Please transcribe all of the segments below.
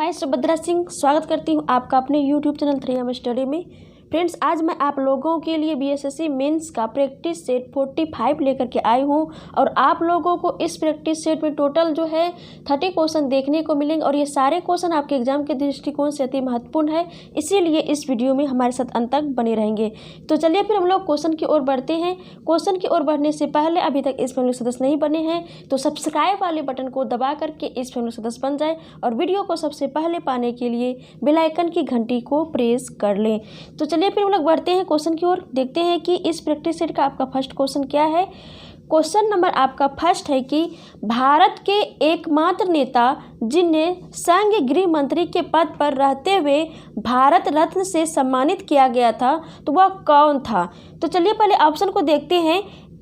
मैं सुभद्रा सिंह स्वागत करती हूं आपका अपने YouTube चैनल 3M स्टडी में। फ्रेंड्स, आज मैं आप लोगों के लिए BSSC मेंस का प्रैक्टिस सेट 45 लेकर के आई हूं और आप लोगों को इस प्रैक्टिस सेट में टोटल जो है 30 क्वेश्चन देखने को मिलेंगे और ये सारे क्वेश्चन आपके एग्जाम के दृष्टिकोण से अति महत्वपूर्ण है, इसीलिए इस वीडियो में हमारे साथ अंत तक बने रहेंगे। तो चलिए फिर हम लोग क्वेश्चन की ओर बढ़ते हैं। क्वेश्चन की ओर बढ़ने से पहले अभी तक इस फैमिली सदस्य नहीं बने हैं तो सब्सक्राइब वाले बटन को दबा करके इस फैमिली सदस्य बन जाए और वीडियो को सबसे पहले पाने के लिए बेल आइकन की घंटी को प्रेस कर लें। तो चलिए फिर हम लोग बढ़ते हैं क्वेश्चन की ओर। देखते हैं कि इस प्रैक्टिस सेट का आपका फर्स्ट क्वेश्चन क्या है। क्वेश्चन नंबर आपका फर्स्ट है कि भारत के एकमात्र नेता जिन्हें संघ गृह मंत्री के पद पर रहते हुए भारत रत्न से सम्मानित किया गया था तो वह कौन था। तो चलिए पहले ऑप्शन को देखते हैं।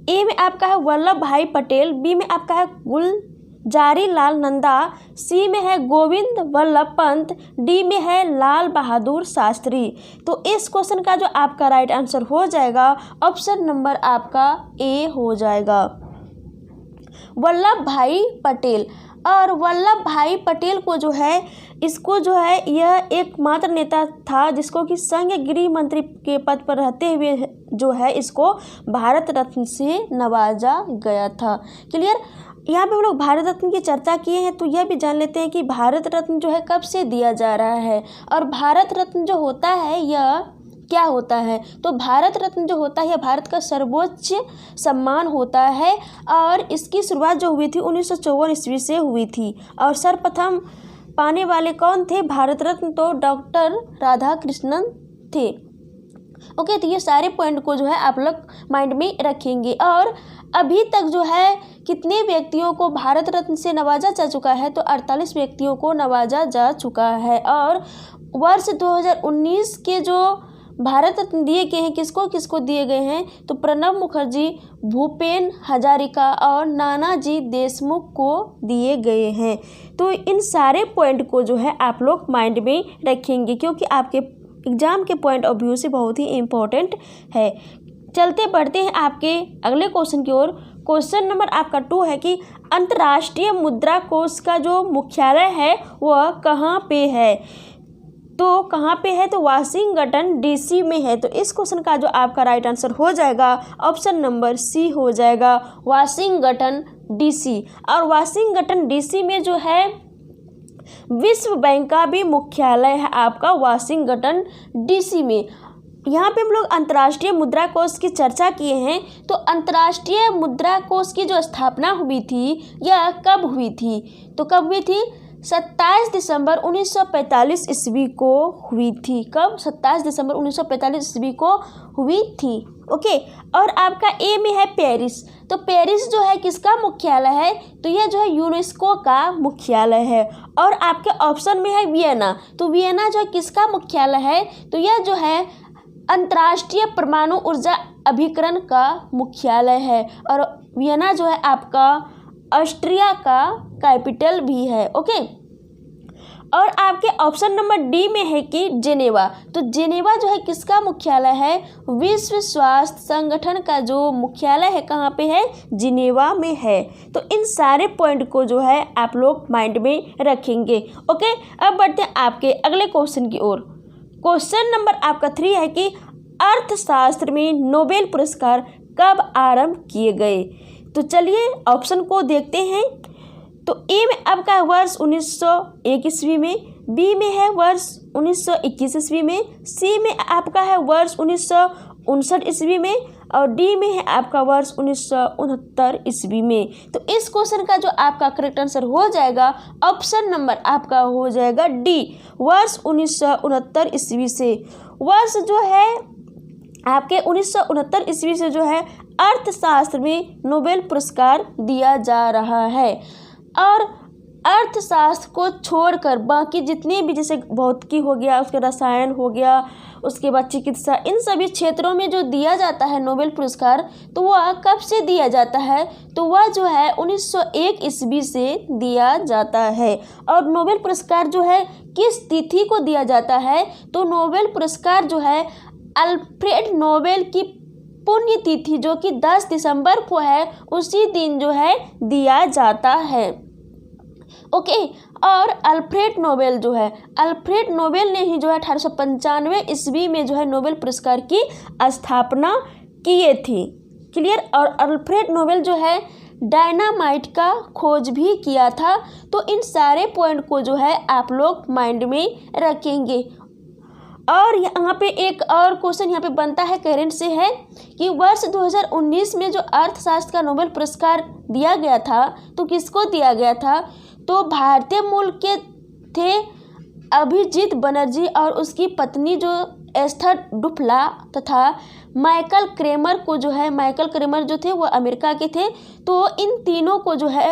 ए में आपका है वल्लभ भाई पटेल, बी में आपका है गुलजारी लाल नंदा, सी में है गोविंद वल्लभ पंत, डी में है लाल बहादुर शास्त्री। तो इस क्वेश्चन का जो आपका राइट आंसर हो जाएगा ऑप्शन नंबर आपका ए हो जाएगा, वल्लभ भाई पटेल। और वल्लभ भाई पटेल को जो है इसको जो है यह एकमात्र नेता था जिसको कि संघ गृह मंत्री के पद पर रहते हुए जो है इसको भारत रत्न से नवाजा गया था। क्लियर। यहाँ पे हम लोग भारत रत्न की चर्चा किए हैं तो यह भी जान लेते हैं कि भारत रत्न जो है कब से दिया जा रहा है और भारत रत्न जो होता है यह क्या होता है। तो भारत रत्न जो होता है यह भारत का सर्वोच्च सम्मान होता है और इसकी शुरुआत जो हुई थी 1954 ईस्वी से हुई थी और सर्वप्रथम पाने वाले कौन थे भारत रत्न, तो डॉक्टर राधाकृष्णन थे। ओके, तो ये सारे पॉइंट को जो है आप लोग माइंड में रखेंगे। और अभी तक जो है कितने व्यक्तियों को भारत रत्न से नवाजा जा चुका है, तो 48 व्यक्तियों को नवाजा जा चुका है। और वर्ष 2019 के जो भारत रत्न दिए गए हैं किसको किसको दिए गए हैं, तो प्रणब मुखर्जी, भूपेन हजारिका और नानाजी देशमुख को दिए गए हैं। तो इन सारे पॉइंट को जो है आप लोग माइंड में रखेंगे क्योंकि आपके एग्जाम के पॉइंट ऑफ व्यू से बहुत ही इम्पोर्टेंट है। चलते बढ़ते हैं आपके अगले क्वेश्चन की ओर। क्वेश्चन नंबर आपका 2 है कि अंतर्राष्ट्रीय मुद्रा कोष का जो मुख्यालय है वह कहाँ पे है। तो कहाँ पे है, तो वाशिंगटन DC में है। तो इस क्वेश्चन का जो आपका राइट आंसर हो जाएगा ऑप्शन नंबर सी हो जाएगा, वाशिंगटन DC। और वाशिंगटन DC में जो है विश्व बैंक का भी मुख्यालय है आपका वाशिंगटन DC में। यहाँ पे हम लोग अंतर्राष्ट्रीय मुद्रा कोष की चर्चा किए हैं तो अंतर्राष्ट्रीय मुद्रा कोष की जो स्थापना हुई थी यह कब हुई थी, तो कब हुई थी, 27 दिसंबर 1945 ईस्वी को हुई थी। कब, 27 दिसंबर 1945 ईस्वी को हुई थी। ओके। और आपका ए में है पेरिस। तो पेरिस जो है किसका मुख्यालय है, तो यह जो है यूनेस्को का मुख्यालय है। और आपके ऑप्शन में है वियना। तो वियना जो है किसका मुख्यालय है, तो यह जो है अंतर्राष्ट्रीय परमाणु ऊर्जा अभिकरण का मुख्यालय है। और वियना जो है आपका ऑस्ट्रिया का कैपिटल भी है। ओके। और आपके ऑप्शन नंबर डी में है कि जेनेवा। तो जेनेवा जो है किसका मुख्यालय है, विश्व स्वास्थ्य संगठन का जो मुख्यालय है कहाँ पे है, जिनेवा में है। तो इन सारे पॉइंट को जो है आप लोग माइंड में रखेंगे। ओके। अब बढ़ते हैं आपके अगले क्वेश्चन की ओर। क्वेश्चन नंबर आपका 3 है कि अर्थशास्त्र में नोबेल पुरस्कार कब आरंभ किए गए। तो चलिए ऑप्शन को देखते हैं। तो ए में आपका वर्ष 1901 ईस्वी में, बी में है वर्ष 1921 ईस्वी में, सी में आपका है वर्ष 1959 ईस्वी में और डी में है आपका वर्ष 1969 ईस्वी में। तो इस क्वेश्चन का जो आपका करेक्ट आंसर हो जाएगा ऑप्शन नंबर आपका हो जाएगा डी, वर्ष 1969 ईस्वी से। वर्ष जो है आपके 1969 ईस्वी से जो है अर्थशास्त्र में नोबेल पुरस्कार दिया जा रहा है। और अर्थशास्त्र को छोड़कर बाकी जितने भी, जैसे भौतिकी हो गया, उसके रसायन हो गया, उसके बाद चिकित्सा, इन सभी क्षेत्रों में जो दिया जाता है नोबेल पुरस्कार तो वह कब से दिया जाता है, तो वह जो है 1901 ईस्वी से दिया जाता है। और नोबेल पुरस्कार जो है किस तिथि को दिया जाता है, तो नोबेल पुरस्कार जो है अल्फ्रेड नोबेल की पुण्यतिथि जो कि 10 दिसंबर को है उसी दिन जो है दिया जाता है। ओके। और अल्फ्रेड नोबेल जो है, अल्फ्रेड नोबेल ने ही जो है 1895 ईस्वी में जो है नोबेल पुरस्कार की स्थापना किए थे। क्लियर। और अल्फ्रेड नोबेल जो है डायनामाइट का खोज भी किया था। तो इन सारे पॉइंट को जो है आप लोग माइंड में रखेंगे। और यहाँ पे एक और क्वेश्चन यहाँ पे बनता है, करेंट से है कि वर्ष 2019 में जो अर्थशास्त्र का नोबेल पुरस्कार दिया गया था तो किसको दिया गया था? तो भारतीय मूल के थे अभिजीत बनर्जी और उसकी पत्नी जो एस्थर डुफ्ला तथा माइकल क्रेमर को जो है, माइकल क्रेमर जो थे वो अमेरिका के थे। तो इन तीनों को जो है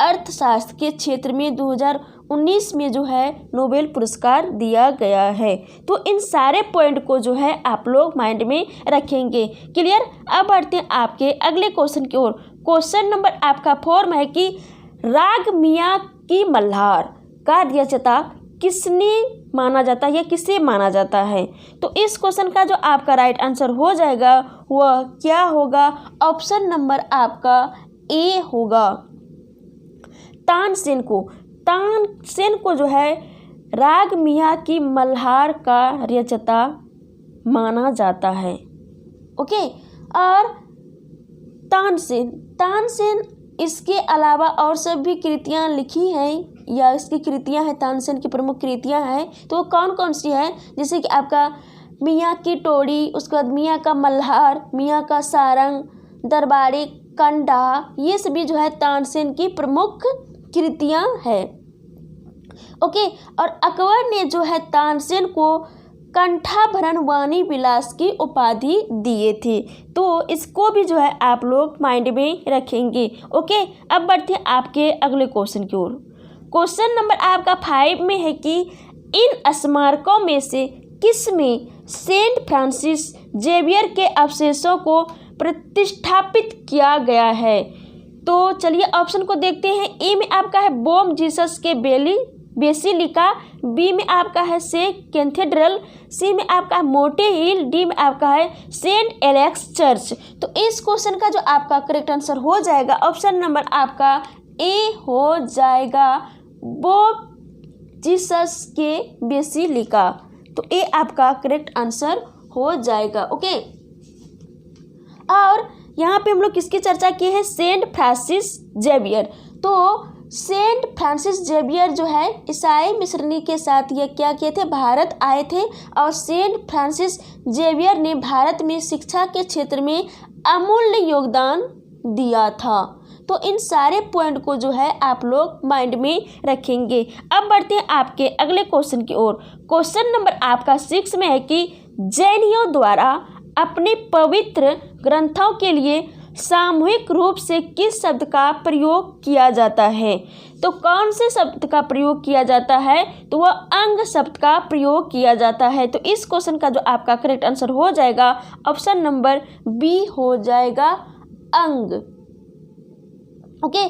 अर्थशास्त्र के क्षेत्र में 2019 में जो है नोबेल पुरस्कार दिया गया है। तो इन सारे पॉइंट को जो है आप लोग माइंड में रखेंगे। क्लियर। अब बढ़ते हैं आपके अगले क्वेश्चन की ओर। क्वेश्चन नंबर आपका 4 में है कि राग मियाँ की मल्हार का रचयिता किसने माना जाता है या किसे माना जाता है? तो इस क्वेश्चन का जो आपका राइट आंसर हो जाएगा वह क्या होगा? ऑप्शन नंबर आपका ए होगा, तानसेन को। तानसेन को जो है राग मियाँ की मल्हार का रचयिता माना जाता है। ओके। और तानसेन इसके अलावा और सब भी कृतियाँ लिखी हैं या इसकी कृतियाँ हैं, तानसेन की प्रमुख कृतियाँ हैं। तो वो कौन कौन सी हैं? जैसे कि आपका मियाँ की टोड़ी, उसके बाद मियाँ का मल्हार, मियाँ का सारंग, दरबारी कंडा, ये सभी जो है तानसेन की प्रमुख कृतियाँ हैं। ओके। और अकबर ने जो है तानसेन को कंठाभरण वाणी विलास की उपाधि दिए थे। तो इसको भी जो है आप लोग माइंड में रखेंगे। ओके। अब बढ़ते हैं आपके अगले क्वेश्चन की ओर। क्वेश्चन नंबर आपका 5 में है कि इन स्मारकों में से किस में सेंट फ्रांसिस जेवियर के अवशेषों को प्रतिष्ठापित किया गया है? तो चलिए ऑप्शन को देखते हैं। ए में आपका है बोम जीसस के बेसिलिका, बी में आपका है सेंट कैथेड्रल, सी में आपका है मोटे हिल, डी में आपका है सेंट एलेक्स चर्च। तो इस क्वेश्चन का जो आपका करेक्ट आंसर हो जाएगा ऑप्शन नंबर आपका ए हो जाएगा, बोम जीसस के बेसिलिका। तो ए आपका करेक्ट आंसर हो जाएगा। ओके। और यहाँ पे हम लोग किसकी चर्चा की है? Saint Francis Xavier. तो सेंट फ्रांसिस जेवियर जो है ईसाई मिशनरी के साथ ये क्या किए थे? भारत आए थे। और सेंट फ्रांसिस जेवियर ने भारत में शिक्षा के क्षेत्र में अमूल्य योगदान दिया था। तो इन सारे पॉइंट को जो है आप लोग माइंड में रखेंगे। अब बढ़ते हैं आपके अगले क्वेश्चन की ओर। क्वेश्चन नंबर आपका 6 में है कि जैनियों द्वारा अपने पवित्र ग्रंथों के लिए सामूहिक रूप से किस शब्द का प्रयोग किया जाता है? तो कौन से शब्द का प्रयोग किया जाता है? तो वह अंग शब्द का प्रयोग किया जाता है। तो इस क्वेश्चन का जो आपका करेक्ट आंसर हो जाएगा ऑप्शन नंबर बी हो जाएगा, अंग। ओके।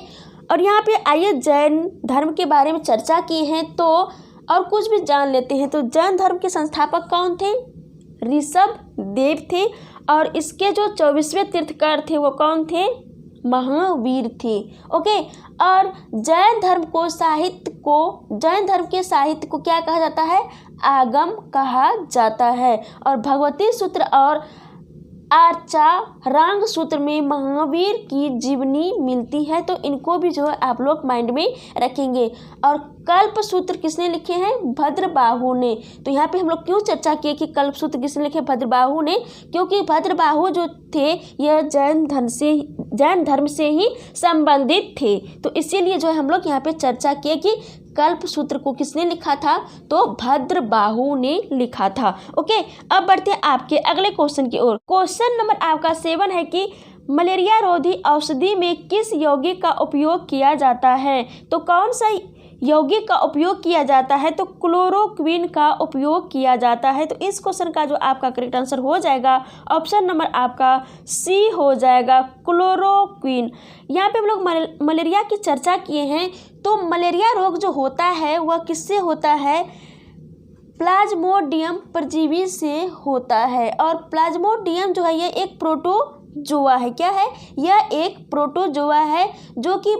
और यहाँ पे आइए जैन धर्म के बारे में चर्चा की है तो और कुछ भी जान लेते हैं। तो जैन धर्म के संस्थापक कौन थे? ऋषभ देव थे। और इसके जो 24वें तीर्थंकर थे वो कौन थे? महावीर थे। ओके। और जैन धर्म के साहित्य को क्या कहा जाता है? आगम कहा जाता है। और भगवती सूत्र और आर्चारांग सूत्र में महावीर की जीवनी मिलती है। तो इनको भी जो है आप लोग माइंड में रखेंगे। और कल्प सूत्र किसने लिखे हैं? भद्रबाहु ने। तो यहाँ पे हम लोग क्यों चर्चा किए कि कल्प सूत्र किसने लिखे? भद्रबाहु ने। क्योंकि भद्रबाहु जो थे यह जैन धर्म से ही संबंधित थे। तो इसीलिए जो है हम लोग यहाँ पे चर्चा किए कि कल्प सूत्र को किसने लिखा था? तो भद्रबाहु ने लिखा था। ओके। अब बढ़ते हैं आपके अगले क्वेश्चन की ओर। क्वेश्चन नंबर आपका 7 है कि मलेरिया रोधी औषधि में किस यौगिक का उपयोग किया जाता है? तो कौन सा यौगिक का उपयोग किया जाता है? तो क्लोरोक्विन का उपयोग किया जाता है। तो इस क्वेश्चन का जो आपका करेक्ट आंसर हो जाएगा ऑप्शन नंबर आपका सी हो जाएगा, क्लोरोक्विन। यहाँ पे हम लोग मलेरिया की चर्चा किए हैं। तो मलेरिया रोग जो होता है वह किससे होता है? प्लाज्मोडियम परजीवी से होता है। और प्लाज्मोडियम जो है यह एक प्रोटोजोआ है। क्या है? यह एक प्रोटोजोआ है जो कि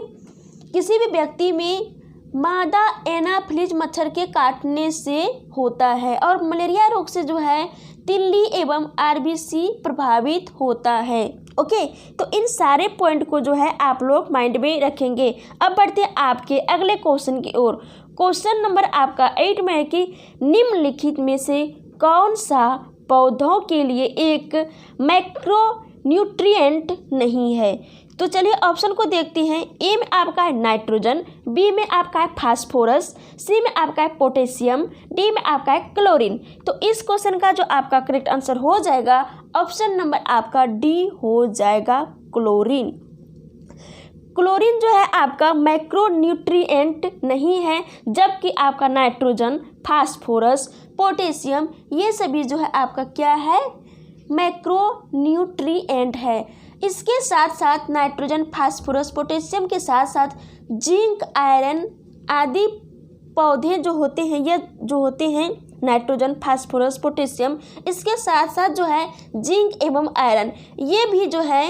किसी भी व्यक्ति में मादा एनाफिलीज मच्छर के काटने से होता है और मलेरिया रोग से जो है तिल्ली एवं आरबीसी प्रभावित होता है। ओके, तो इन सारे पॉइंट को जो है आप लोग माइंड में रखेंगे। अब बढ़ते हैं आपके अगले क्वेश्चन की ओर। क्वेश्चन नंबर आपका 8 में है कि निम्नलिखित में से कौन सा पौधों के लिए एक मैक्रो न्यूट्रिएंट नहीं है। तो चलिए ऑप्शन को देखते हैं। ए में आपका है नाइट्रोजन, बी में आपका है फास्फोरस, सी में आपका है पोटेशियम, डी में आपका है क्लोरीन। तो इस क्वेश्चन का जो आपका करेक्ट आंसर हो जाएगा ऑप्शन नंबर आपका डी हो जाएगा क्लोरीन। क्लोरीन जो है आपका मैक्रो न्यूट्रिएंट नहीं है, जबकि आपका नाइट्रोजन, फास्फोरस, पोटेशियम ये सभी जो है आपका क्या है, मैक्रो न्यूट्रिएंट है। इसके साथ साथ नाइट्रोजन, फास्फोरस, पोटेशियम के साथ साथ जिंक, आयरन आदि पौधे जो होते हैं, ये जो होते हैं नाइट्रोजन, फास्फोरस, पोटेशियम, इसके साथ साथ जो है जिंक एवं आयरन ये भी जो है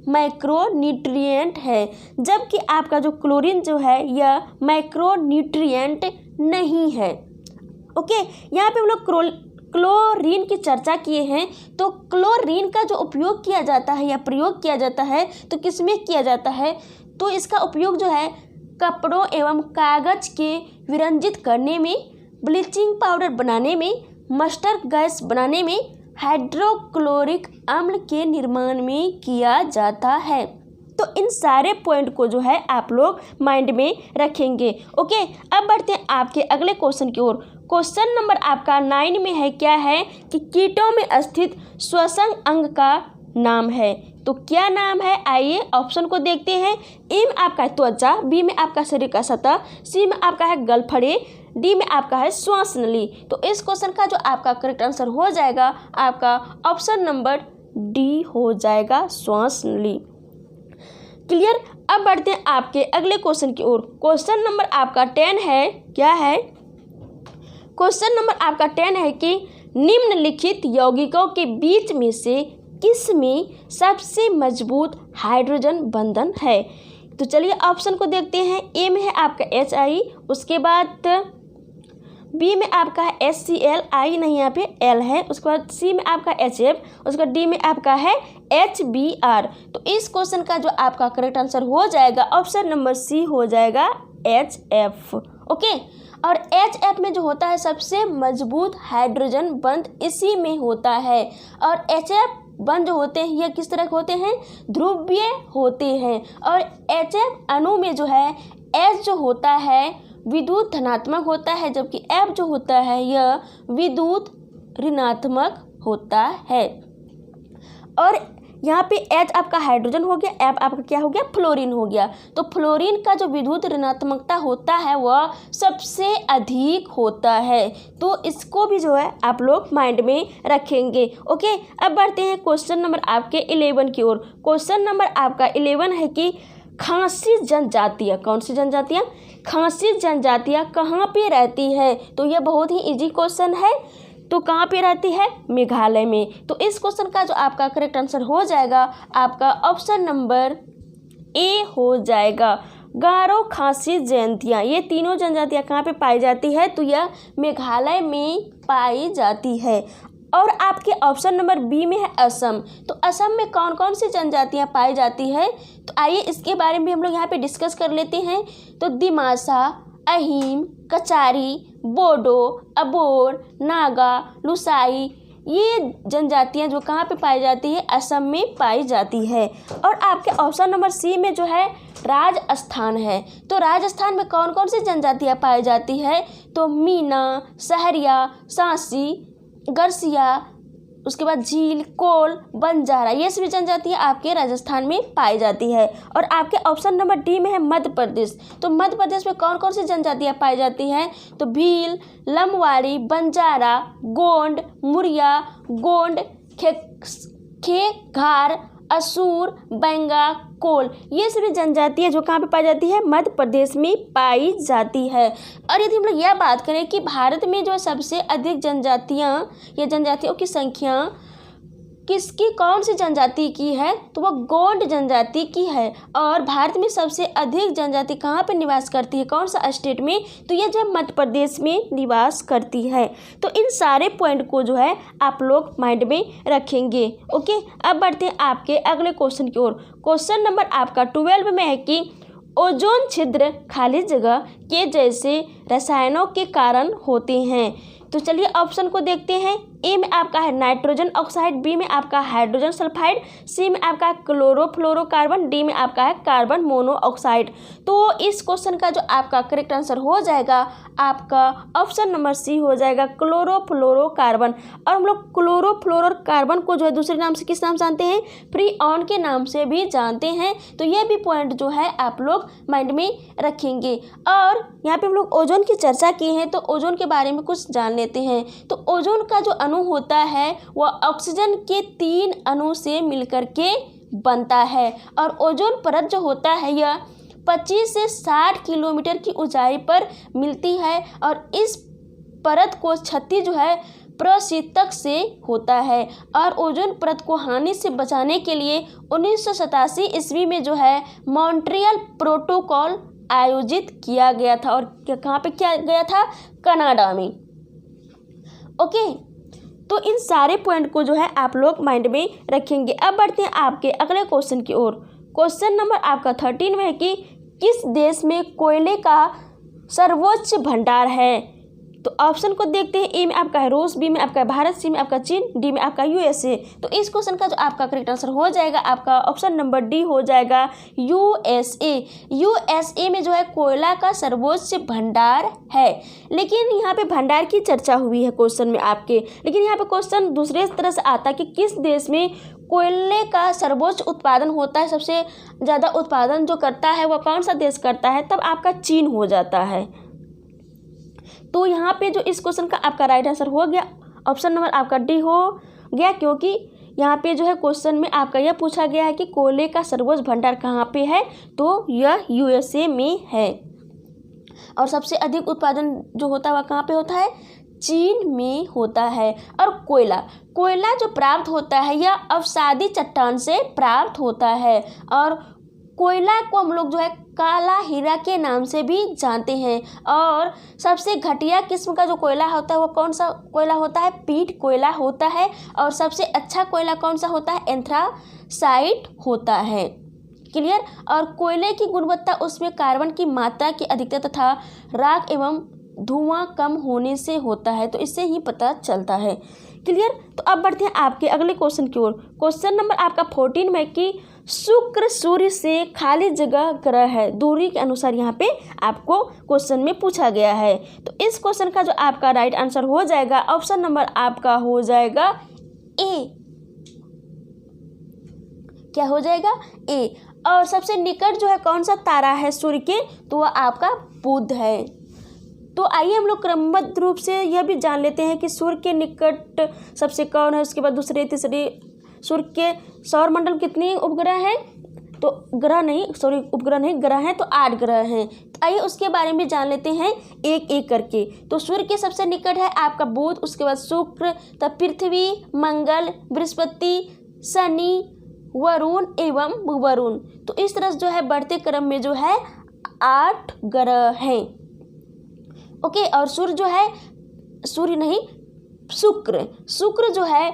मैक्रो न्यूट्रिएंट है, जबकि आपका जो क्लोरीन जो है यह मैक्रो न्यूट्रिएंट नहीं है। ओके, यहाँ पे हम लोग क्लोरीन की चर्चा किए हैं। तो क्लोरीन का जो उपयोग किया जाता है या प्रयोग किया जाता है तो किस में किया जाता है, तो इसका उपयोग जो है कपड़ों एवं कागज के विरंजित करने में, ब्लीचिंग पाउडर बनाने में, मस्टर्ड गैस बनाने में, हाइड्रोक्लोरिक अम्ल के निर्माण में किया जाता है। तो इन सारे पॉइंट को जो है आप लोग माइंड में रखेंगे। ओके, अब बढ़ते हैं आपके अगले क्वेश्चन की ओर। क्वेश्चन नंबर आपका 9 में है, क्या है कि कीटों में स्थित श्वसन अंग का नाम है। तो क्या नाम है, आइए ऑप्शन को देखते हैं। ए में आपका है त्वचा, बी में आपका शरीर का सतह, सी में आपका है गलफड़े, डी में आपका है श्वास नली। तो इस क्वेश्चन का जो आपका करेक्ट आंसर हो जाएगा आपका ऑप्शन नंबर डी हो जाएगा, श्वास नली। क्लियर। अब बढ़ते हैं आपके अगले क्वेश्चन की ओर। क्वेश्चन नंबर आपका 10 है, क्या है, क्वेश्चन नंबर आपका 10 है कि निम्नलिखित यौगिकों के बीच में से किस में सबसे मजबूत हाइड्रोजन बंधन है। तो चलिए ऑप्शन को देखते हैं। ए में है आपका HI, उसके बाद बी में आपका है HCl, आई नहीं यहाँ पे L है, उसके बाद सी में आपका HF, उसके बाद डी में आपका है HBr। तो इस क्वेश्चन का जो आपका करेक्ट आंसर हो जाएगा ऑप्शन नंबर सी हो जाएगा HF। ओके, और HF में जो होता है सबसे मजबूत हाइड्रोजन बंध इसी में होता है। और HF बंध जो होते हैं ये किस तरह के होते हैं, ध्रुवीय होते हैं। और HF अणु में जो है H जो होता है विद्युत धनात्मक होता है, जबकि F जो होता है यह विद्युत ऋणात्मक होता है। और यहाँ पे H आपका हाइड्रोजन हो गया, F आपका क्या हो गया, फ्लोरीन हो गया। तो फ्लोरीन का जो विद्युत ऋणात्मकता होता है वह सबसे अधिक होता है। तो इसको भी जो है आप लोग माइंड में रखेंगे। ओके, अब बढ़ते हैं क्वेश्चन नंबर आपके 11 की ओर। क्वेश्चन नंबर आपका 11 है कि खासी जनजातियाँ, कौन सी जनजातियाँ, खासी जनजातियाँ कहाँ पे रहती है। तो यह बहुत ही इजी क्वेश्चन है। तो कहाँ पे रहती है, मेघालय में। तो इस क्वेश्चन का जो आपका करेक्ट आंसर हो जाएगा आपका ऑप्शन नंबर ए हो जाएगा, गारो खासी जनजातियाँ। ये तीनों जनजातियाँ कहाँ पे पाई जाती है, तो यह मेघालय में पाई जाती है। और आपके ऑप्शन नंबर बी में है असम। तो असम में कौन कौन सी जनजातियाँ पाई जाती है, तो आइए इसके बारे में हम लोग यहाँ पे डिस्कस कर लेते हैं। तो दिमासा, अहीम, कचारी, बोडो, अबोर, नागा, लुसाई ये जनजातियाँ जो कहाँ पे पाई जाती है, असम में पाई जाती है। और आपके ऑप्शन नंबर सी में जो है राजस्थान है। तो राजस्थान में कौन कौन सी जनजातियाँ पाई जाती है, तो मीना, सहरिया, सांसी, गरसिया, उसके बाद झील, कोल, बंजारा ये सभी जनजातियाँ आपके राजस्थान में पाई जाती है। और आपके ऑप्शन नंबर डी में है मध्य प्रदेश। तो मध्य प्रदेश में कौन कौन सी जनजातियाँ पाई जाती हैं, तो भील, लमवाड़ी, बंजारा, गोंड, मुरिया, गोंड, खेघार, असुर, बेंगा, कोल ये सभी जनजातियाँ जो कहाँ पे पाई जाती है, मध्य प्रदेश में पाई जाती है। और यदि हम लोग यह बात करें कि भारत में जो सबसे अधिक जनजातियाँ या जनजातियों की संख्या किसकी कौन सी जनजाति की है, तो वह गोंड जनजाति की है। और भारत में सबसे अधिक जनजाति कहाँ पर निवास करती है, कौन सा स्टेट में, तो यह जो है मध्य प्रदेश में निवास करती है। तो इन सारे पॉइंट को जो है आप लोग माइंड में रखेंगे। ओके, अब बढ़ते हैं आपके अगले क्वेश्चन की ओर। क्वेश्चन नंबर आपका 12 में है कि ओजोन छिद्र खाली जगह के जैसे रसायनों के कारण होते हैं। तो चलिए ऑप्शन को देखते हैं। ए में आपका है नाइट्रोजन ऑक्साइड, बी में आपका हाइड्रोजन सल्फाइड, सी में आपका क्लोरोफ्लोरोकार्बन, डी में आपका है कार्बन मोनोऑक्साइड। तो इस क्वेश्चन का जो आपका करेक्ट आंसर हो जाएगा आपका ऑप्शन नंबर सी हो जाएगा, क्लोरोफ्लोरोकार्बन। और हम लोग क्लोरोफ्लोरोकार्बन को जो है दूसरे नाम से किस नाम जानते हैं, फ्रीऑन के नाम से भी जानते हैं। तो ये भी पॉइंट जो है आप लोग माइंड में रखेंगे। और यहाँ पे हम लोग ओजोन की चर्चा की है, तो ओजोन के बारे में कुछ जान लेते हैं। तो ओजोन का जो अणु होता है वह ऑक्सीजन के 3 अणु से मिलकर के बनता है। और ओजोन परत जो होता है यह 25 से 60 किलोमीटर की ऊंचाई पर मिलती है। और इस परत को क्षति जो है प्रशीतक से होता है। और ओजोन परत को हानि से बचाने के लिए 1987 ईस्वी में जो है मॉन्ट्रियल प्रोटोकॉल आयोजित किया गया था। और कहाँ पे किया गया था, कनाडा में। ओके, तो इन सारे पॉइंट को जो है आप लोग माइंड में रखेंगे। अब बढ़ते हैं आपके अगले क्वेश्चन की ओर। क्वेश्चन नंबर आपका 13 में है कि किस देश में कोयले का सर्वोच्च भंडार है। तो ऑप्शन को देखते हैं। ए में आपका है रूस, बी में आपका है भारत, सी में आपका चीन, डी में आपका यूएसए। तो इस क्वेश्चन का जो आपका करेक्ट आंसर हो जाएगा आपका ऑप्शन नंबर डी हो जाएगा, यूएसए। यूएसए में जो है कोयला का सर्वोच्च भंडार है। लेकिन यहाँ पे भंडार की चर्चा हुई है क्वेश्चन में आपके, लेकिन यहाँ पे क्वेश्चन दूसरे तरह से आता है कि किस देश में कोयले का सर्वोच्च उत्पादन होता है, सबसे ज़्यादा उत्पादन जो करता है वह कौन सा देश करता है, तब आपका चीन हो जाता है। तो यहाँ पे जो इस क्वेश्चन का आपका राइट आंसर हो गया ऑप्शन नंबर आपका डी हो गया, क्योंकि यहाँ पे जो है क्वेश्चन में आपका यह पूछा गया है कि कोयले का सर्वोच्च भंडार कहाँ पे है, तो यह यूएसए में है। और सबसे अधिक उत्पादन जो होता है वह कहाँ पे होता है, चीन में होता है। और कोयला जो प्राप्त होता है यह अवसादी चट्टान से प्राप्त होता है। और कोयला को हम लोग जो है काला हीरा के नाम से भी जानते हैं। और सबसे घटिया किस्म का जो कोयला होता है वो कौन सा कोयला होता है, पीट कोयला होता है। और सबसे अच्छा कोयला कौन सा होता है, एंथ्रासाइट होता है। क्लियर। और कोयले की गुणवत्ता उसमें कार्बन की मात्रा की अधिकता तथा राख एवं धुआं कम होने से होता है, तो इससे ही पता चलता है। क्लियर। तो अब बढ़ते हैं आपके अगले क्वेश्चन की ओर। क्वेश्चन नंबर आपका 14 में कि शुक्र सूर्य से खाली जगह ग्रह है, दूरी के अनुसार यहाँ पे आपको क्वेश्चन में पूछा गया है। तो इस क्वेश्चन का जो आपका राइट आंसर हो जाएगा ऑप्शन नंबर आपका हो जाएगा ए। क्या हो जाएगा, ए। और सबसे निकट जो है कौन सा तारा है सूर्य के, तो वह आपका बुध है। तो आइए हम लोग क्रमबद्ध रूप से यह भी जान लेते हैं कि सूर्य के निकट सबसे कौन है, उसके बाद दूसरे तीसरे। सूर्य के सौर मंडल कितने उपग्रह हैं, तो ग्रह नहीं, सॉरी उपग्रह नहीं, ग्रह हैं तो 8 ग्रह हैं। तो आइए उसके बारे में जान लेते हैं एक एक करके। तो सूर्य के सबसे निकट है आपका बुध, उसके बाद शुक्र, तब पृथ्वी, मंगल, बृहस्पति, शनि, वरुण एवं वरुण। तो इस तरह जो है बढ़ते क्रम में जो है 8 ग्रह हैं। ओके। और सूर्य जो है, सूर्य नहीं, शुक्र जो है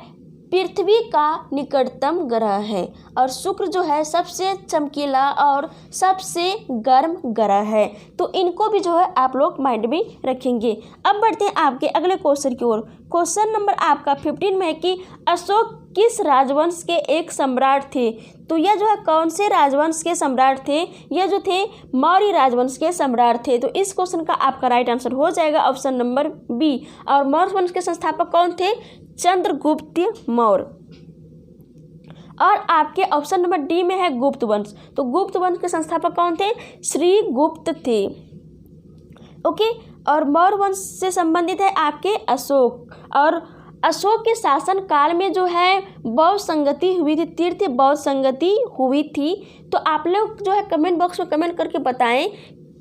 पृथ्वी का निकटतम ग्रह है। और शुक्र जो है सबसे चमकीला और सबसे गर्म ग्रह है। तो इनको भी जो है आप लोग माइंड में रखेंगे। अब बढ़ते हैं आपके अगले क्वेश्चन की ओर। क्वेश्चन नंबर आपका 15 में है कि अशोक किस राजवंश के एक सम्राट थे। तो यह जो है कौन से राजवंश के सम्राट थे, यह जो थे मौर्य राजवंश के सम्राट थे। तो इस क्वेश्चन का आपका राइट आंसर हो जाएगा ऑप्शन नंबर बी। और मौर्य वंश के संस्थापक कौन थे, चंद्रगुप्त मौर्य। और आपके ऑप्शन नंबर डी में है गुप्त वंश। तो गुप्त वंश के संस्थापक कौन थे, श्री गुप्त थे। ओके। और मौर्य वंश से संबंधित है आपके अशोक। और अशोक के शासन काल में जो है बौद्ध संगति हुई थी, तीर्थ बौद्ध संगति हुई थी। तो आप लोग जो है कमेंट बॉक्स में कमेंट करके बताएं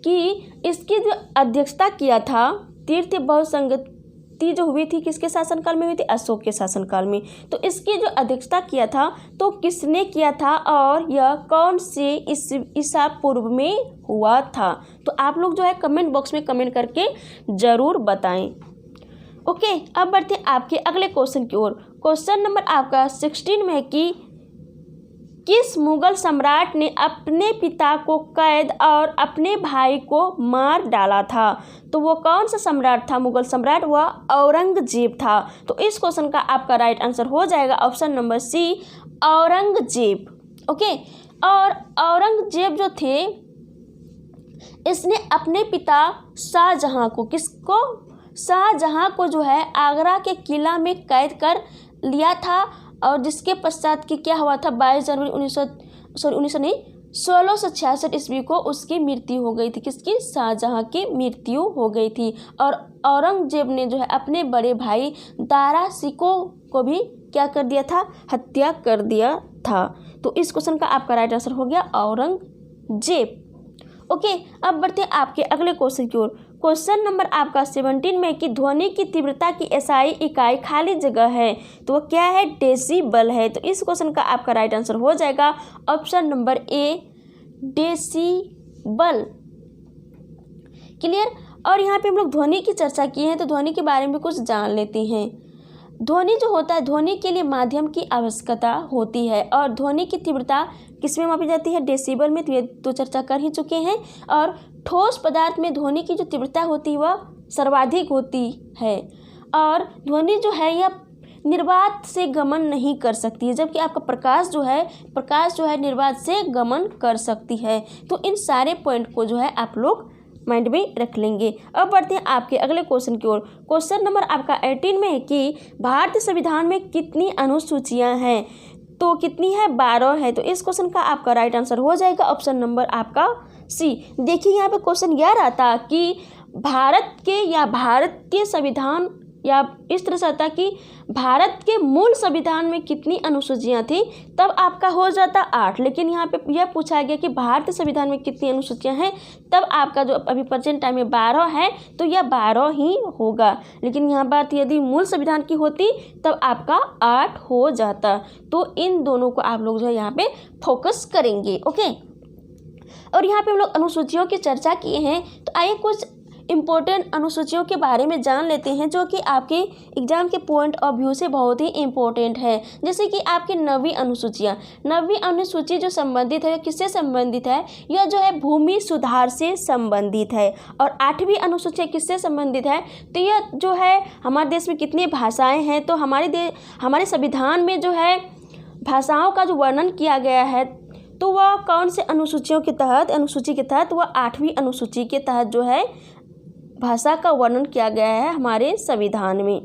कि इसकी जो अध्यक्षता किया था तीर्थ बौद्ध संगति कुश्ती जो हुई थी किसके शासनकाल में हुई थी? अशोक के शासनकाल में। तो इसकी जो अध्यक्षता किया था तो किसने किया था और यह कौन से ईसा पूर्व में हुआ था? तो आप लोग जो है कमेंट बॉक्स में कमेंट करके ज़रूर बताएं। ओके, अब बढ़ते हैं आपके अगले क्वेश्चन की ओर। क्वेश्चन नंबर आपका 16 में है कि किस मुगल सम्राट ने अपने पिता को कैद और अपने भाई को मार डाला था? तो वो कौन सा सम्राट था? मुगल सम्राट वह औरंगजेब था। तो इस क्वेश्चन का आपका राइट आंसर हो जाएगा option number C, Aurangzeb. Okay, और औरंगजेब जो थे इसने अपने पिता शाहजहां को, किसको? शाहजहां को जो है आगरा के किला में कैद कर लिया था और जिसके पश्चात कि क्या हुआ था 22 जनवरी 1666 ईस्वी को उसकी मृत्यु हो गई थी। किसकी? शाहजहां की मृत्यु हो गई थी। और औरंगजेब ने जो है अपने बड़े भाई दारा शिकोह को भी क्या कर दिया था? हत्या कर दिया था। तो इस क्वेश्चन का आपका राइट आंसर हो गया औरंगजेब। ओके, अब बढ़ते हैं आपके अगले क्वेश्चन की ओर। क्वेश्चन नंबर आपका 17 में कि ध्वनि की तीव्रता की एसआई इकाई खाली जगह है तो वो क्या है? डेसिबल है। तो इस क्वेश्चन का आपका राइट आंसर हो जाएगा option number A, decibel. Clear? और यहाँ पे हम लोग ध्वनि की चर्चा की है तो ध्वनि के बारे में कुछ जान लेते हैं। ध्वनि जो होता है, ध्वनि के लिए माध्यम की आवश्यकता होती है और ध्वनि की तीव्रता किसमें मापी जाती है? डेसिबल में। तो ये तो चर्चा कर ही चुके हैं। और ठोस पदार्थ में ध्वनि की जो तीव्रता होती है वह सर्वाधिक होती है और ध्वनि जो है यह निर्वात से गमन नहीं कर सकती है, जबकि आपका प्रकाश जो है निर्वात से गमन कर सकती है। तो इन सारे पॉइंट को जो है आप लोग माइंड में रख लेंगे। अब बढ़ते हैं आपके अगले क्वेश्चन की ओर। क्वेश्चन नंबर आपका 18 में है कि भारतीय संविधान में कितनी अनुसूचियां हैं? तो कितनी है? 12 है। तो इस क्वेश्चन का आपका राइट आंसर हो जाएगा ऑप्शन नंबर आपका सी। देखिए यहाँ पे क्वेश्चन यह रहा था कि भारत के या भारतीय संविधान या इस तरह से आता कि भारत के मूल संविधान में कितनी अनुसूचियां थी, तब आपका हो जाता 8। लेकिन यहाँ पे यह पूछा गया कि भारतीय संविधान में कितनी अनुसूचियां हैं, तब आपका जो अभी प्रेजेंट टाइम में 12 है तो यह 12 ही होगा। लेकिन यहाँ बात यदि मूल संविधान की होती तब आपका 8 हो जाता। तो इन दोनों को आप लोग जो है यहाँ पे फोकस करेंगे। ओके, और यहाँ पे हम लोग अनुसूचियों की चर्चा किए हैं तो आइए कुछ इम्पोर्टेंट अनुसूचियों के बारे में जान लेते हैं जो कि आपके एग्जाम के पॉइंट ऑफ व्यू से बहुत ही इम्पोर्टेंट है। जैसे कि आपकी 9वीं अनुसूची जो संबंधित है किससे संबंधित है? यह जो है भूमि सुधार से संबंधित है। और 8वीं अनुसूची किससे संबंधित है? तो यह जो है हमारे देश में कितनी भाषाएँ हैं, तो हमारे संविधान में जो है भाषाओं का जो वर्णन किया गया है तो वह कौन से अनुसूची के तहत वह 8वीं अनुसूची के तहत जो है भाषा का वर्णन किया गया है हमारे संविधान में।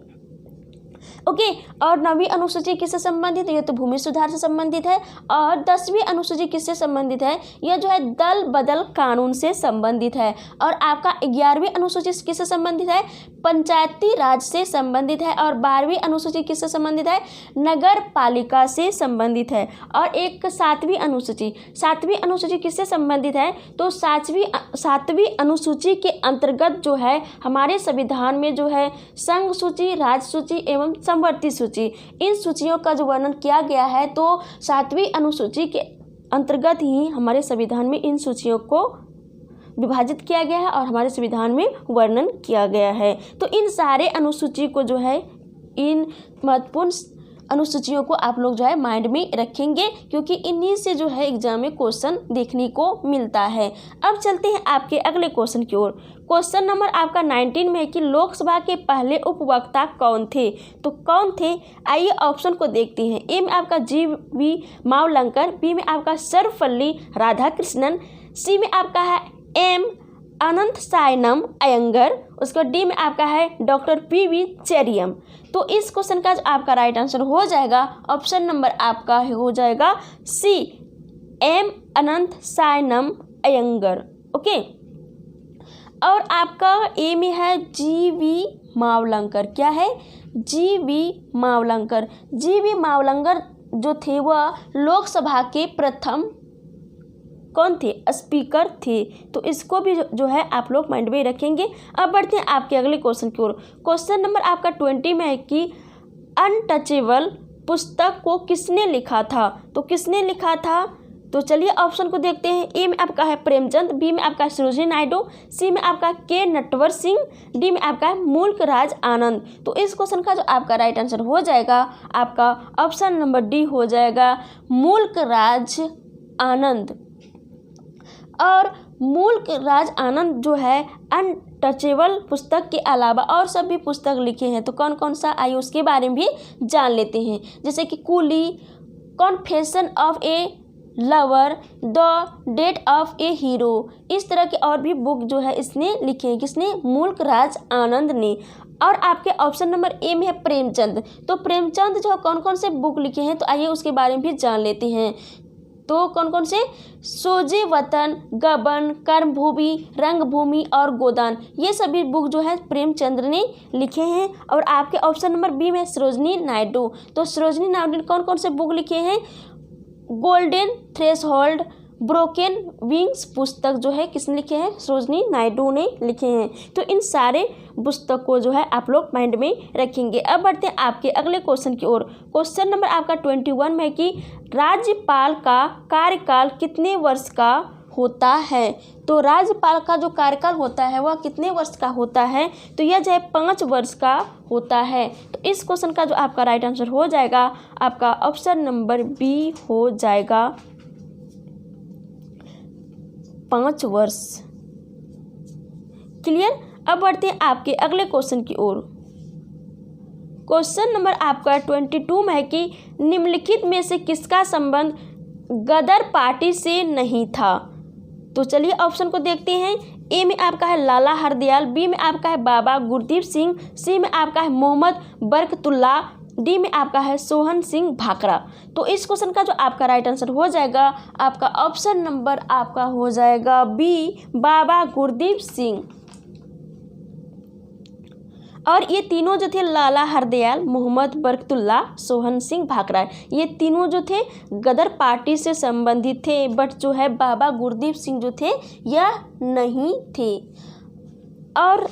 ओके, और 9वीं अनुसूची किससे संबंधित है? यह तो भूमि सुधार से संबंधित है। और 10वीं अनुसूची किससे संबंधित है? यह जो है दल बदल कानून से संबंधित है। और आपका 11वीं अनुसूची किससे संबंधित है? पंचायती राज से संबंधित है। और 12वीं अनुसूची किससे संबंधित है? नगर पालिका से संबंधित है। और एक 7वीं अनुसूची किससे संबंधित है? तो 7वीं अनुसूची के अंतर्गत जो है हमारे संविधान में जो है संघ सूची, राज्य सूची एवं समवर्ती सूची, इन सूचियों का जो वर्णन किया गया है तो 7वीं अनुसूची के अंतर्गत ही हमारे संविधान में इन सूचियों को विभाजित किया गया है और हमारे संविधान में वर्णन किया गया है। तो इन सारे अनुसूची को जो है इन महत्वपूर्ण अनुसूचियों को आप लोग जो है माइंड में रखेंगे क्योंकि इन्हीं से जो है एग्जाम में क्वेश्चन देखने को मिलता है। अब चलते हैं आपके अगले क्वेश्चन की ओर। क्वेश्चन नंबर आपका 19 में है कि लोकसभा के पहले उपवक्ता कौन थे? तो कौन थे? आइए ऑप्शन को देखते हैं। ए में आपका जी.वी. मावलंकर, बी में आपका सर्वपल्ली राधाकृष्णन, सी में आपका है एम. अनंतसायनम अयंगर, उसके बाद डी में आपका है डॉक्टर पी.वी. चेरियम। तो इस क्वेश्चन का आपका राइट आंसर हो जाएगा ऑप्शन नंबर आपका हो जाएगा सी, एम. अनंतसायनम अयंगर। ओके, और आपका ए में है जी.वी. मावलंकर। क्या है? जी.वी. मावलंकर। जी.वी. मावलंकर जो थे वह लोकसभा के प्रथम कौन थे, स्पीकर थे। तो इसको भी जो है आप लोग माइंड में रखेंगे। अब बढ़ते हैं आपके अगले क्वेश्चन की ओर। क्वेश्चन नंबर आपका 20 में है कि अनटचेबल पुस्तक को किसने लिखा था। तो किसने लिखा था, तो चलिए ऑप्शन को देखते हैं। ए में आपका है प्रेमचंद, बी में आपका है सरोजिनी नायडू, सी में आपका के नटवर सिंह, डी में आपका है मुल्क राज आनंद। तो इस क्वेश्चन का जो आपका राइट आंसर हो जाएगा आपका ऑप्शन नंबर डी हो जाएगा, मुल्क राज आनंद। और मुल्क राज आनंद जो है अनटचेबल पुस्तक के अलावा और सब भी पुस्तक लिखे हैं। तो कौन कौन सा, आइए उसके बारे में भी जान लेते हैं। जैसे कि coolie, confession of A lover, the death of A hero, इस तरह के और भी बुक जो है इसने लिखे हैं। किसने, मुल्क राज आनंद ने। और आपके ऑप्शन नंबर ए में है प्रेमचंद। तो प्रेमचंद जो कौन कौन से बुक लिखे हैं, तो आइए उसके बारे में भी जान लेते हैं। तो कौन कौन से, सोजे वतन, गबन, कर्मभूमि, रंगभूमि और गोदान, ये सभी बुक जो है प्रेमचंद ने लिखे हैं। और आपके ऑप्शन नंबर बी में सरोजिनी नायडू। तो सरोजिनी नायडू ने कौन कौन से बुक लिखे हैं, गोल्डन थ्रेशोल्ड, ब्रोकन विंग्स पुस्तक जो है किसने लिखे हैं, सरोजिनी नायडू ने लिखे हैं। तो इन सारे पुस्तक को जो है आप लोग माइंड में रखेंगे। अब बढ़ते हैं आपके अगले क्वेश्चन की ओर। क्वेश्चन नंबर आपका 21 में है कि राज्यपाल का कार्यकाल कितने वर्ष का होता है। तो राज्यपाल का जो कार्यकाल होता है वह कितने वर्ष का होता है, तो यह जो है 5 वर्ष का होता है। तो इस क्वेश्चन का जो आपका राइट आंसर हो जाएगा आपका ऑप्शन नंबर बी हो जाएगा, 5 वर्ष। क्लियर। अब बढ़ते हैं आपके अगले क्वेश्चन की ओर। क्वेश्चन नंबर आपका 22 में है कि निम्नलिखित में से किसका संबंध गदर पार्टी से नहीं था। तो चलिए ऑप्शन को देखते हैं। ए में आपका है लाला हरदयाल, बी में आपका है बाबा गुरदीप सिंह, सी में आपका है मोहम्मद बरकतुल्ला, डी में आपका है सोहन सिंह भाखड़ा। तो इस क्वेश्चन का जो आपका राइट आंसर हो जाएगा आपका ऑप्शन नंबर आपका हो जाएगा बी, बाबा गुरदीप सिंह। और ये तीनों जो थे लाला हरदयाल, मोहम्मद बरकतुल्ला, सोहन सिंह भाखड़ा, ये तीनों जो थे गदर पार्टी से संबंधित थे। बट जो है बाबा गुरदीप सिंह जो थे यह नहीं थे। और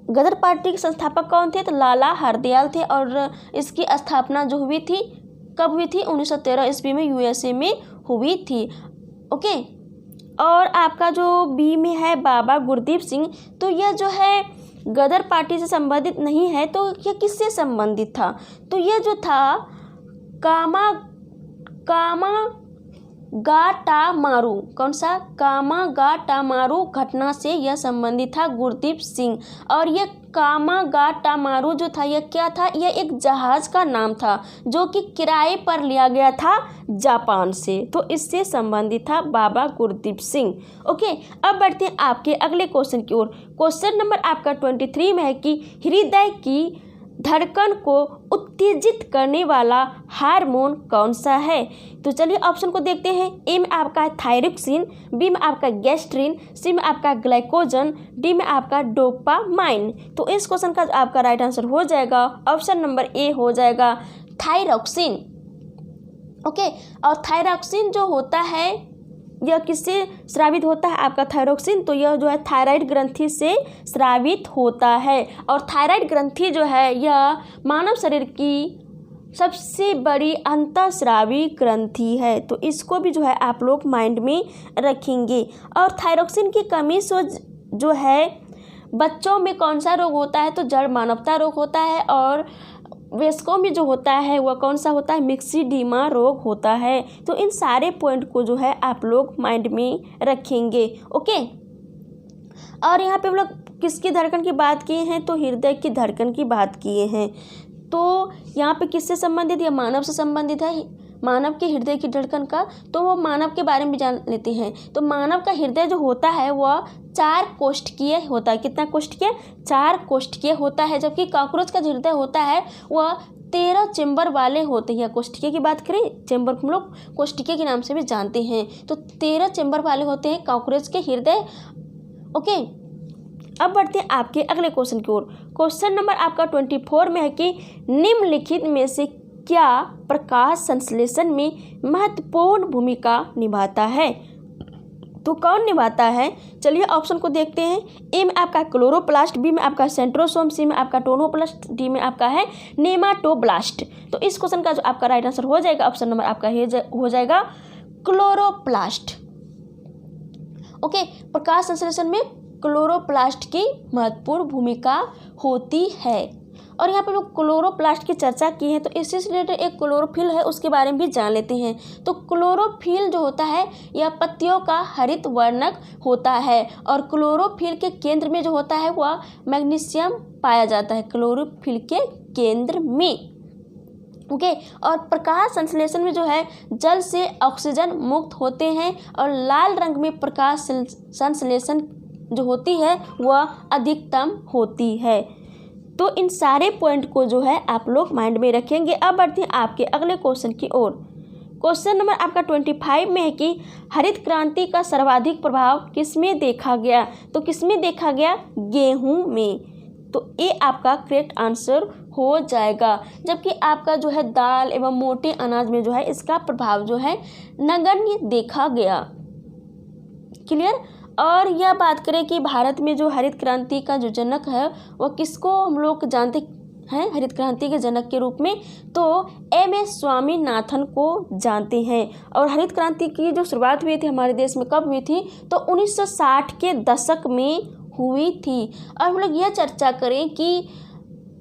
गदर पार्टी के संस्थापक कौन थे, तो लाला हरदयाल थे। और इसकी स्थापना जो हुई थी कब हुई थी, 1913 ईस्वी में यूएसए में हुई थी। ओके। और आपका जो बी में है बाबा गुरदीप सिंह, तो यह जो है गदर पार्टी से संबंधित नहीं है। तो यह किससे संबंधित था, तो यह जो था कामागाटामारू, कौन सा, कामागाटामारू घटना से यह संबंधित था गुरदीप सिंह। और यह कामागाटामारू जो था यह क्या था, यह एक जहाज का नाम था जो कि किराए पर लिया गया था जापान से। तो इससे संबंधित था बाबा गुरदीप सिंह। ओके। अब बढ़ते हैं आपके अगले क्वेश्चन की ओर। क्वेश्चन नंबर आपका 23 में है कि हृदय की धड़कन को उत्तेजित करने वाला हार्मोन कौन सा है। तो चलिए ऑप्शन को देखते हैं। ए में आपका है थायरोक्सिन, बी में आपका गैस्ट्रिन, सी में आपका ग्लाइकोजन, डी में आपका डोपामाइन। तो इस क्वेश्चन का आपका राइट आंसर हो जाएगा ऑप्शन नंबर ए हो जाएगा थायरोक्सिन। ओके। और थायरोक्सिन जो होता है यह किससे स्रावित होता है, आपका थायरोक्सिन, तो यह जो है थायराइड ग्रंथि से स्रावित होता है। और थायराइड ग्रंथि जो है यह मानव शरीर की सबसे बड़ी अंतःस्रावी ग्रंथि है। तो इसको भी जो है आप लोग माइंड में रखेंगे। और थायरोक्सिन की कमी से जो है बच्चों में कौन सा रोग होता है, तो जड़ मानवता रोग होता है। और वयस्कों में जो होता है वह कौन सा होता है, मिक्सिडीमा रोग होता है। तो इन सारे पॉइंट को जो है आप लोग माइंड में रखेंगे। ओके। और यहाँ पे हम लोग किसकी धड़कन की बात किए हैं, तो हृदय की धड़कन की बात किए हैं। तो यहाँ पे किससे संबंधित, या मानव से संबंधित है, मानव के हृदय की धड़कन का। तो वो मानव के बारे में जान लेते हैं। तो मानव का हृदय जो होता है वह 4 कोष्ठकीय होता है। कितना कोष्ठकीय, 4 कोष्ठकीय होता है। जबकि कॉकरोच का जो हृदय होता है वह 13 चेम्बर वाले होते हैं। कोष्ठकीय की बात करें, चेम्बर को हम लोग कोष्ठकीय के नाम से भी जानते हैं। तो 13 चेम्बर वाले होते हैं कॉकरोच के हृदय। ओके। अब बढ़ते हैं आपके अगले क्वेश्चन की ओर। क्वेश्चन नंबर आपका 24 में है कि निम्नलिखित में से क्या प्रकाश संश्लेषण में महत्वपूर्ण भूमिका निभाता है। तो कौन निभाता है? चलिए ऑप्शन को देखते हैं। ए में आपका क्लोरोप्लास्ट, बी में आपका सेंट्रोसोम, सी में आपका टोनोप्लास्ट, डी में आपका है नेमाटोब्लास्ट। तो इस क्वेश्चन का जो आपका राइट आंसर हो जाएगा ऑप्शन नंबर आपका हो जाएगा क्लोरोप्लास्ट। ओके, प्रकाश संश्लेषण में क्लोरोप्लास्ट की महत्वपूर्ण भूमिका होती है। और यहाँ पे लोग क्लोरोप्लास्ट की चर्चा की है, तो इससे रिलेटेड एक क्लोरोफिल है, उसके बारे में भी जान लेते हैं। तो क्लोरोफिल जो होता है यह पत्तियों का हरित वर्णक होता है, और क्लोरोफिल के केंद्र में जो होता है वह मैग्नीशियम पाया जाता है, क्लोरोफिल के केंद्र में। ओके, और प्रकाश संश्लेषण में जो है जल से ऑक्सीजन मुक्त होते हैं, और लाल रंग में प्रकाश संश्लेषण जो होती है वह अधिकतम होती है। तो इन सारे पॉइंट को जो है आप लोग माइंड में रखेंगे। अब बढ़ते हैं आपके अगले क्वेश्चन की ओर। क्वेश्चन नंबर आपका 25 में है कि हरित क्रांति का सर्वाधिक प्रभाव किसमें देखा गया? तो किसमें देखा गया? गेहूं में। तो ये आपका करेक्ट आंसर हो जाएगा। जबकि आपका जो है दाल एवं मोटे अनाज में जो है इसका प्रभाव जो है नगण्य देखा गया। क्लियर? और यह बात करें कि भारत में जो हरित क्रांति का जो जनक है वह किसको हम लोग जानते हैं हरित क्रांति के जनक के रूप में? तो एम.एस. स्वामीनाथन को जानते हैं। और हरित क्रांति की जो शुरुआत हुई थी हमारे देश में कब हुई थी? तो 1960 के दशक में हुई थी। और हम लोग यह चर्चा करें कि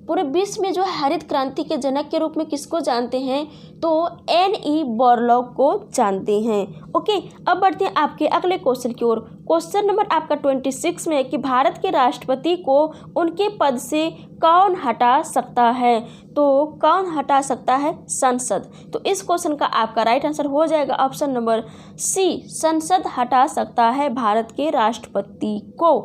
पूरे विश्व में जो है हरित क्रांति के जनक के रूप में किसको जानते हैं? तो N.E. बोरलॉग को जानते हैं। ओके, अब बढ़ते हैं आपके अगले क्वेश्चन की ओर। क्वेश्चन नंबर आपका 26 में है कि भारत के राष्ट्रपति को उनके पद से कौन हटा सकता है? तो कौन हटा सकता है? संसद। तो इस क्वेश्चन का आपका राइट आंसर हो जाएगा ऑप्शन नंबर सी, संसद हटा सकता है भारत के राष्ट्रपति को।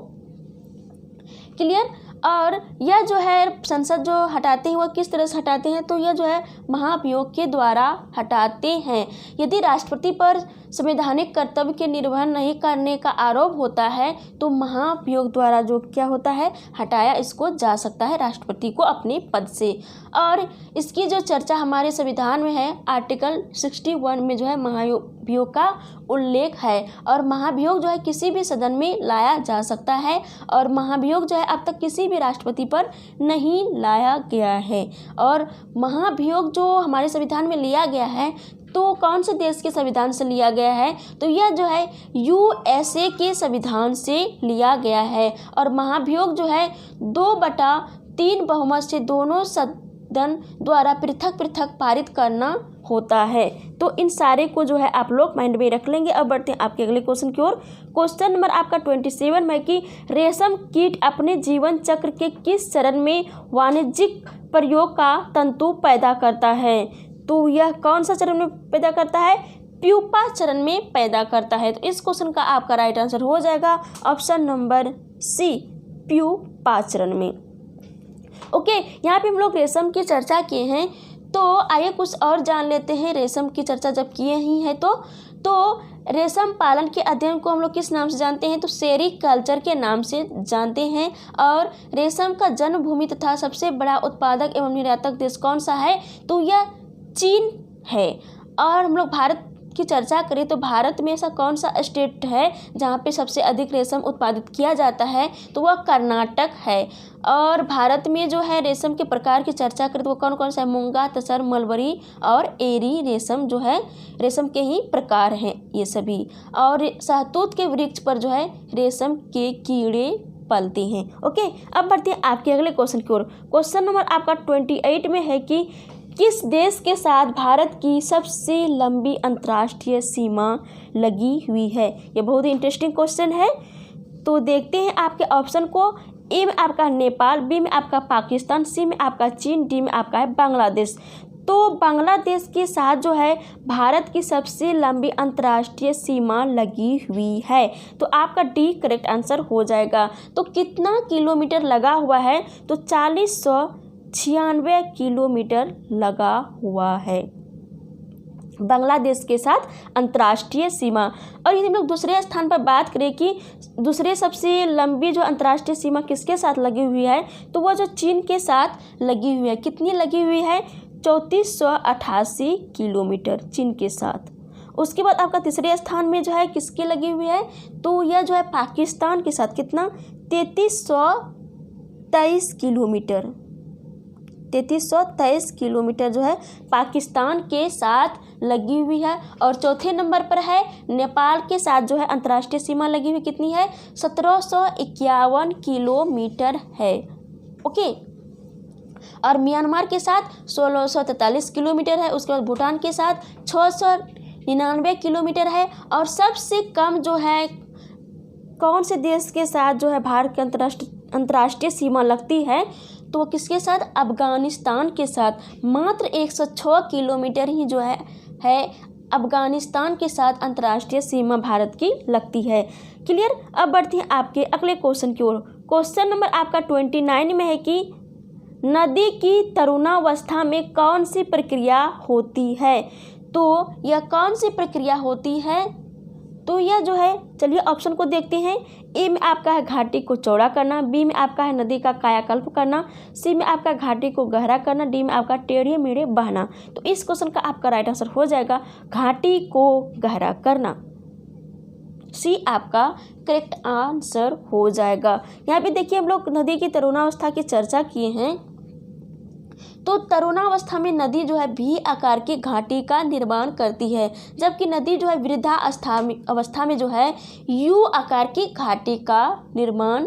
क्लियर? और यह जो है संसद जो हटाते हैं वह किस तरह से हटाते हैं? तो यह जो है महाभियोग के द्वारा हटाते हैं। यदि राष्ट्रपति पर संवैधानिक कर्तव्य के निर्वहन नहीं करने का आरोप होता है तो महाभियोग द्वारा जो क्या होता है हटाया इसको जा सकता है राष्ट्रपति को अपने पद से। और इसकी जो चर्चा हमारे संविधान में है, आर्टिकल 61 में जो है महाभियोग का उल्लेख है। और महाभियोग जो है किसी भी सदन में लाया जा सकता है, और महाभियोग जो है अब तक किसी भी राष्ट्रपति पर नहीं लाया गया है। और महाभियोग जो हमारे संविधान में लिया गया है तो कौन से देश के संविधान से लिया गया है? तो यह जो है USA के संविधान से लिया गया है। और महाभियोग जो है 2/3 बहुमत से दोनों सदन द्वारा पृथक पृथक पारित करना होता है। तो इन सारे को जो है आप लोग माइंड में रख लेंगे। अब बढ़ते हैं आपके अगले क्वेश्चन की ओर। क्वेश्चन नंबर आपका 27 में कि रेशम कीट अपने जीवन चक्र के किस चरण में वाणिज्यिक प्रयोग का तंतु पैदा करता है? तो यह कौन सा चरण में पैदा करता है? प्यूपा चरण में पैदा करता है। तो इस क्वेश्चन का आपका राइट आंसर हो जाएगा ऑप्शन नंबर सी, प्यूपा चरण में। ओके, यहाँ पे हम लोग रेशम की चर्चा किए हैं, तो आइए कुछ और जान लेते हैं। रेशम की चर्चा जब किए ही हैं तो रेशम पालन के अध्ययन को हम लोग किस नाम से जानते हैं? तो सेरीकल्चर के नाम से जानते हैं। और रेशम का जन्मभूमि तथा सबसे बड़ा उत्पादक एवं निर्यातक देश कौन सा है? तो यह चीन है। और हम लोग भारत की चर्चा करें तो भारत में ऐसा कौन सा स्टेट है जहाँ पे सबसे अधिक रेशम उत्पादित किया जाता है? तो वह कर्नाटक है। और भारत में जो है रेशम के प्रकार की चर्चा करें तो वो कौन कौन सा है? मूंगा, तसर, मलबरी और एरी रेशम जो है रेशम के ही प्रकार हैं ये सभी। और शहतूत के वृक्ष पर जो है रेशम के कीड़े पलते हैं। ओके, अब बढ़ते हैं आपके अगले क्वेश्चन की ओर। क्वेश्चन नंबर आपका 28 में है कि किस देश के साथ भारत की सबसे लंबी अंतर्राष्ट्रीय सीमा लगी हुई है? ये बहुत ही इंटरेस्टिंग क्वेश्चन है। तो देखते हैं आपके ऑप्शन को। ए में आपका नेपाल, बी में आपका पाकिस्तान, सी में आपका चीन, डी में आपका है बांग्लादेश। तो बांग्लादेश के साथ जो है भारत की सबसे लंबी अंतर्राष्ट्रीय सीमा लगी हुई है। तो आपका डी करेक्ट आंसर हो जाएगा। तो कितना किलोमीटर लगा हुआ है? तो 4096 किलोमीटर लगा हुआ है बांग्लादेश के साथ अंतर्राष्ट्रीय सीमा। और यदि हम लोग दूसरे स्थान पर बात करें कि दूसरे सबसे लंबी जो अंतर्राष्ट्रीय सीमा किसके साथ लगी हुई है, तो वह जो चीन के साथ लगी हुई है। कितनी लगी हुई है? 3488 किलोमीटर चीन के साथ। उसके बाद आपका तीसरे स्थान में जो है किसकी लगी हुई है, तो यह जो है पाकिस्तान के साथ कितना 3323 किलोमीटर, 3323 किलोमीटर जो है पाकिस्तान के साथ लगी हुई है। और चौथे नंबर पर है नेपाल के साथ जो है अंतर्राष्ट्रीय सीमा लगी हुई, कितनी है 1751 किलोमीटर है। ओके, और म्यांमार के साथ 1643 किलोमीटर है। उसके बाद भूटान के साथ 699 किलोमीटर है। और सबसे कम जो है कौन से देश के साथ जो है भारत की अंतर्राष्ट्रीय सीमा लगती है, तो वो किसके साथ, अफगानिस्तान के साथ। मात्र 106 किलोमीटर ही जो है अफगानिस्तान के साथ अंतर्राष्ट्रीय सीमा भारत की लगती है। क्लियर। अब बढ़ते हैं आपके अगले क्वेश्चन की ओर। क्वेश्चन नंबर आपका 29 में है कि नदी की तरुणावस्था में कौन सी प्रक्रिया होती है, तो यह कौन सी प्रक्रिया होती है, तो यह जो है, चलिए ऑप्शन को देखते हैं। ए में आपका है घाटी को चौड़ा करना, बी में आपका है नदी का कायाकल्प करना, सी में आपका घाटी को गहरा करना, डी में आपका टेढ़े मेढ़े बहना। तो इस क्वेश्चन का आपका राइट आंसर हो जाएगा घाटी को गहरा करना। सी आपका करेक्ट आंसर हो जाएगा। यहाँ पे देखिए हम लोग नदी की तरुणावस्था की चर्चा किए हैं, तो तरुणावस्था में नदी जो है भी आकार की घाटी का निर्माण करती है, जबकि नदी जो है वृद्धावस्था में जो है यू आकार की घाटी का निर्माण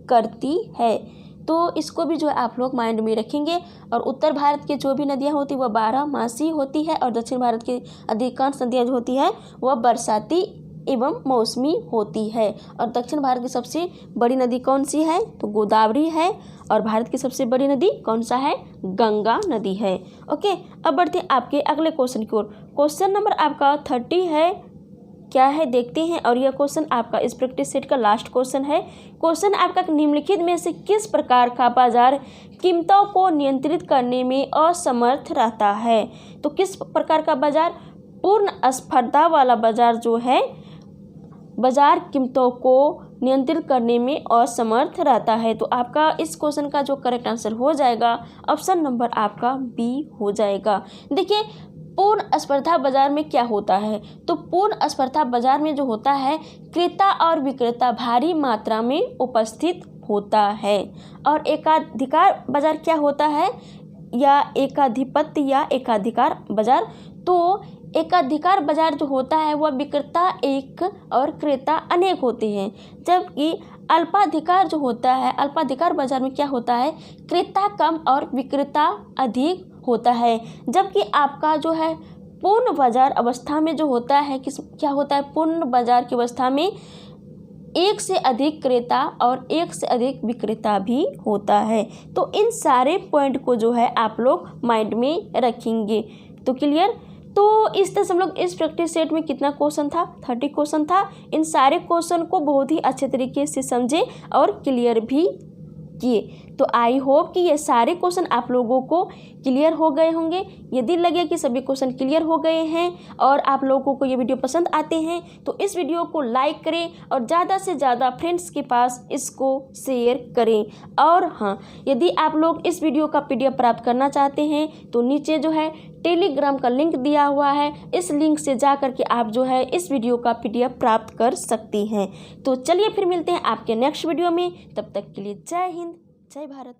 करती है। तो इसको भी जो है आप लोग माइंड में रखेंगे। और उत्तर भारत की जो भी नदियाँ होती है वह 12 मासी होती है, और दक्षिण भारत की अधिकांश नदियाँ जो होती है वह बरसाती एवं मौसमी होती है। और दक्षिण भारत की सबसे बड़ी नदी कौन सी है, तो गोदावरी है। और भारत की सबसे बड़ी नदी कौन सा है, गंगा नदी है। ओके, अब बढ़ते हैं आपके अगले क्वेश्चन की ओर। क्वेश्चन नंबर आपका 30 है, क्या है देखते हैं। और यह क्वेश्चन आपका इस प्रैक्टिस सेट का लास्ट क्वेश्चन है। क्वेश्चन आपका निम्नलिखित में से किस प्रकार का बाजार कीमतों को नियंत्रित करने में असमर्थ रहता है, तो किस प्रकार का बाजार, पूर्ण स्पर्धा वाला बाजार जो है बाजार कीमतों को नियंत्रित करने में असमर्थ रहता है। तो आपका इस क्वेश्चन का जो करेक्ट आंसर हो जाएगा ऑप्शन नंबर आपका बी हो जाएगा। देखिए पूर्ण स्पर्धा बाजार में क्या होता है, तो पूर्ण स्पर्धा बाजार में जो होता है क्रेता और विक्रेता भारी मात्रा में उपस्थित होता है। और एकाधिकार बाजार क्या होता है, या एकाधिपत्य या एकाधिकार बाजार, तो एकाधिकार बाजार जो होता है वह विक्रेता एक और क्रेता अनेक होते हैं, जबकि अल्पाधिकार जो होता है, अल्पाधिकार बाजार में क्या होता है, क्रेता कम और विक्रेता अधिक होता है। जबकि आपका जो है पूर्ण बाजार अवस्था में जो होता है क्या होता है, पूर्ण बाजार की अवस्था में एक से अधिक क्रेता और एक से अधिक विक्रेता भी होता है। तो इन सारे पॉइंट को जो है आप लोग माइंड में रखेंगे। तो क्लियर। तो इस तरह से हम लोग इस प्रैक्टिस सेट में कितना क्वेश्चन था, 30 क्वेश्चन था। इन सारे क्वेश्चन को बहुत ही अच्छे तरीके से समझे और क्लियर भी किए। तो आई होप कि ये सारे क्वेश्चन आप लोगों को क्लियर हो गए होंगे। यदि लगे कि सभी क्वेश्चन क्लियर हो गए हैं और आप लोगों को ये वीडियो पसंद आते हैं तो इस वीडियो को लाइक करें और ज़्यादा से ज़्यादा फ्रेंड्स के पास इसको शेयर करें। और हाँ, यदि आप लोग इस वीडियो का PDF प्राप्त करना चाहते हैं तो नीचे जो है टेलीग्राम का लिंक दिया हुआ है, इस लिंक से जा कर के आप जो है इस वीडियो का PDF प्राप्त कर सकती हैं। तो चलिए फिर मिलते हैं आपके नेक्स्ट वीडियो में, तब तक के लिए जय हिंद जय भारत।